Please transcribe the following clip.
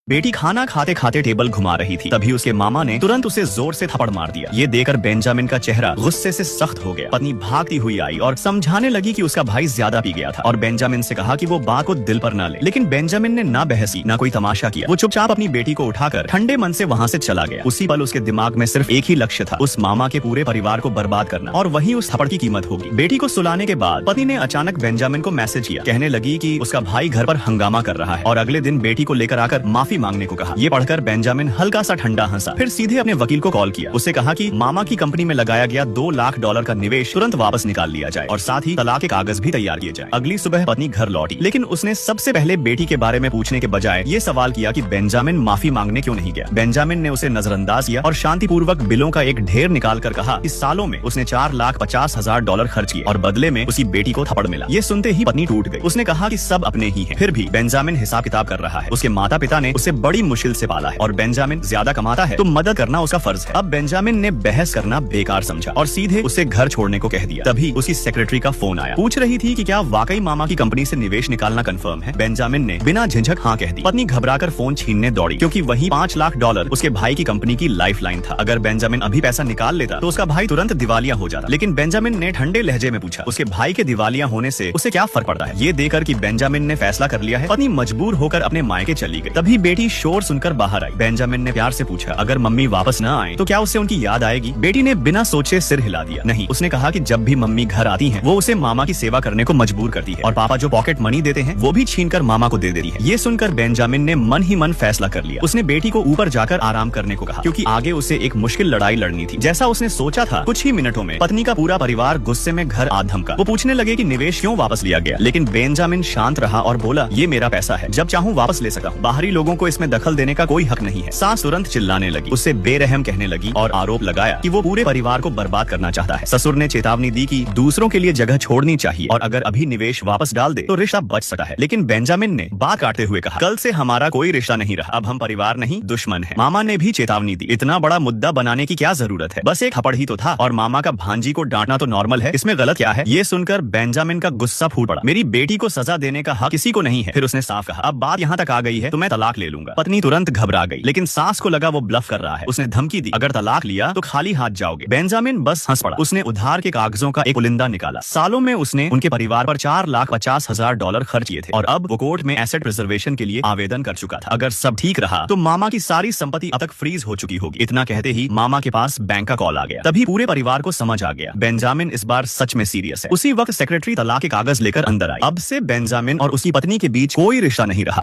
बेटी खाना खाते खाते टेबल घुमा रही थी, तभी उसके मामा ने तुरंत उसे जोर से थप्पड़ मार दिया। ये देखकर बेंजामिन का चेहरा गुस्से से सख्त हो गया। पत्नी भागती हुई आई और समझाने लगी कि उसका भाई ज्यादा पी गया था और बेंजामिन से कहा कि वो बात को दिल पर न ले। लेकिन बेंजामिन ने ना बहसी ना कोई तमाशा किया। वो चुपचाप अपनी बेटी को उठाकर ठंडे मन से वहाँ से चला गया। उसी पल उसके दिमाग में सिर्फ एक ही लक्ष्य था, उस मामा के पूरे परिवार को बर्बाद करना, और वही उस थप्पड़ की कीमत होगी। बेटी को सुलाने के बाद पत्नी ने अचानक बेंजामिन को मैसेज किया, कहने लगी कि उसका भाई घर पर हंगामा कर रहा है और अगले दिन बेटी को लेकर आकर माफी मांगने को कहा। ये पढ़कर बेंजामिन हल्का सा ठंडा हंसा, फिर सीधे अपने वकील को कॉल किया। उसे कहा कि मामा की कंपनी में लगाया गया $2 लाख का निवेश तुरंत वापस निकाल लिया जाए और साथ ही तलाक के कागज भी तैयार किए जाए। अगली सुबह पत्नी घर लौटी, लेकिन उसने सबसे पहले बेटी के बारे में पूछने के बजाय ये सवाल किया कि बेंजामिन माफी मांगने क्यों नहीं गया। बेंजामिन ने उसे नजरअंदाज किया और शांतिपूर्वक बिलों का एक ढेर निकाल कर कहा कि सालों में उसने $4,50,000 खर्च किए और बदले में उसकी बेटी को थप्पड़ मिला। ये सुनते ही पत्नी टूट गई। उसने कहा कि सब अपने ही हैं, फिर भी बेंजामिन हिसाब किताब कर रहा है। उसके माता पिता ने उसे बड़ी मुश्किल से पाला है और बेंजामिन ज्यादा कमाता है तो मदद करना उसका फर्ज है। अब बेंजामिन ने बहस करना बेकार समझा और सीधे उसे घर छोड़ने को कह दिया। तभी उसकी सेक्रेटरी का फोन आया, पूछ रही थी कि क्या वाकई मामा की कंपनी से निवेश निकालना कंफर्म है। बेंजामिन ने बिना झिझक हाँ कह दी। पत्नी घबराकर फोन छीनने दौड़ी, क्योंकि वही $5 लाख उसके भाई की कंपनी की लाइफलाइन था। अगर बेंजामिन अभी पैसा निकाल लेता तो उसका भाई तुरंत दिवालिया हो जाता। लेकिन बेंजामिन ने ठंडे लहजे में पूछा, उसके भाई के दिवालिया होने से उसे क्या फर्क पड़ता है। ये देखकर कि बेंजामिन ने फैसला कर लिया है, पत्नी मजबूर होकर अपने मायके चली गई। तभी बेटी शोर सुनकर बाहर आई। बेंजामिन ने प्यार से पूछा, अगर मम्मी वापस न आए तो क्या उससे उनकी याद आएगी। बेटी ने बिना सोचे सिर हिला दिया। नहीं, उसने कहा कि जब भी मम्मी घर आती हैं, वो उसे मामा की सेवा करने को मजबूर करती है और पापा जो पॉकेट मनी देते हैं वो भी छीनकर मामा को दे देती है। ये सुनकर बेंजामिन ने मन ही मन फैसला कर लिया। उसने बेटी को ऊपर जाकर आराम करने को कहा, क्योंकि आगे उसे एक मुश्किल लड़ाई लड़नी थी। जैसा उसने सोचा था, कुछ ही मिनटों में पत्नी का पूरा परिवार गुस्से में घर आ धमका। वो पूछने लगे कि निवेश क्यों वापस लिया गया, लेकिन बेंजामिन शांत रहा और बोला, ये मेरा पैसा है, जब चाहूँ वापस ले सकता हूँ, बाहरी लोगों को इसमें दखल देने का कोई हक नहीं है। सास तुरंत चिल्लाने लगी, उससे बेरहम कहने लगी और आरोप लगाया कि वो पूरे परिवार को बर्बाद करना चाहता है। ससुर ने चेतावनी दी कि दूसरों के लिए जगह छोड़नी चाहिए और अगर अभी निवेश वापस डाल दे तो रिश्ता बच सकता है। लेकिन बेंजामिन ने बात काटते हुए कहा, कल से हमारा कोई रिश्ता नहीं रहा, अब हम परिवार नहीं दुश्मन हैं। मामा ने भी चेतावनी दी, इतना बड़ा मुद्दा बनाने की क्या जरूरत है, बस एक थप्पड़ ही तो था और मामा का भांजी को डांटना तो नॉर्मल है, इसमें गलत क्या है। ये सुनकर बेंजामिन का गुस्सा फूट पड़ा। मेरी बेटी को सजा देने का हक किसी को नहीं है। फिर उसने साफ कहा, अब बात यहाँ तक आ गई है तो मैं तलाक ले लूंगा। पत्नी तुरंत घबरा गई, लेकिन सास को लगा वो ब्लफ कर रहा है। उसने धमकी दी, अगर तलाक लिया तो खाली हाथ जाओगे। बेंजामिन बस हंस पड़ा। उसने उधार के कागजों का एक पुलिंदा निकाला। सालों में उसने उनके परिवार पर $4,50,000 खर्च किए थे और अब वो कोर्ट में एसेट प्रिजर्वेशन के लिए आवेदन कर चुका था। अगर सब ठीक रहा तो मामा की सारी संपत्ति अब तक फ्रीज हो चुकी होगी। इतना कहते ही मामा के पास बैंक का कॉल आ गया। तभी पूरे परिवार को समझ आ गया, बेंजामिन इस बार सच में सीरियस है। उसी वक्त सेक्रेटरी तलाक के कागज लेकर अंदर आई। अब से बेंजामिन और उसकी पत्नी के बीच कोई रिश्ता नहीं रहा।